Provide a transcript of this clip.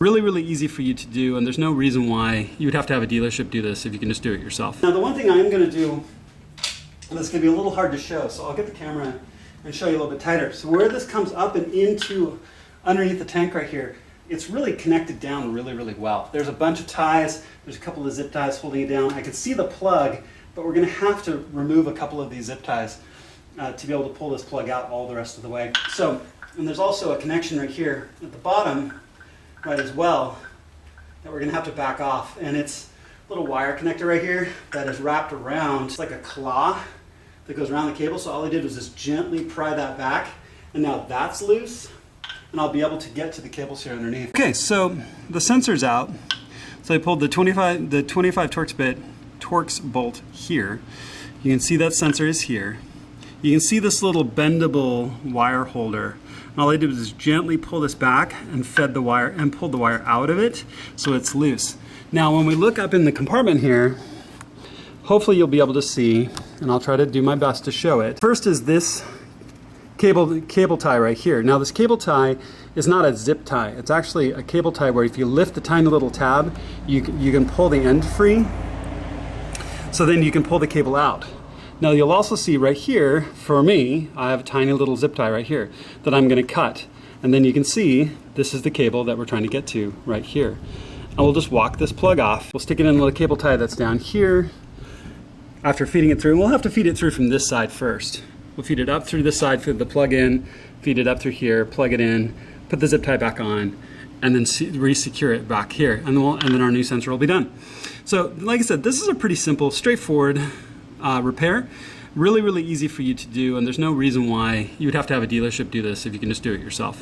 Really, really easy for you to do, and there's no reason why you would have to have a dealership do this if you can just do it yourself. Now, the one thing I am going to do that's going to be a little hard to show, so I'll get the camera and show you a little bit tighter. So where this comes up and into underneath the tank right here, it's really connected down really, really well. There's a bunch of ties, there's a couple of zip ties holding it down. I can see the plug, but we're going to have to remove a couple of these zip ties to be able to pull this plug out all the rest of the way. So, and there's also a connection right here at the bottom, right, as well, that we're going to have to back off. And it's a little wire connector right here that is wrapped around. It's like a claw that goes around the cable. So all I did was just gently pry that back, and now that's loose, and I'll be able to get to the cables here underneath. Okay, so the sensor's out. So I pulled the 25 Torx bolt here. You can see that sensor is here. You can see this little bendable wire holder. And all I did was just gently pull this back and fed the wire and pulled the wire out of it so it's loose. Now when we look up in the compartment here, hopefully you'll be able to see, and I'll try to do my best to show it. First is this cable tie right here. Now this cable tie is not a zip tie. It's actually a cable tie where if you lift the tiny little tab, you can pull the end free, so then you can pull the cable out. Now you'll also see right here, for me, I have a tiny little zip tie right here that I'm going to cut. And then you can see this is the cable that we're trying to get to right here. And we'll just walk this plug off. We'll stick it in the cable tie that's down here. After feeding it through, we'll have to feed it through from this side first. We'll feed it up through this side, feed the plug in, feed it up through here, plug it in, put the zip tie back on, and then re-secure it back here. And then our new sensor will be done. So like I said, this is a pretty simple, straightforward repair. Really, really easy for you to do, and there's no reason why you would have to have a dealership do this if you can just do it yourself.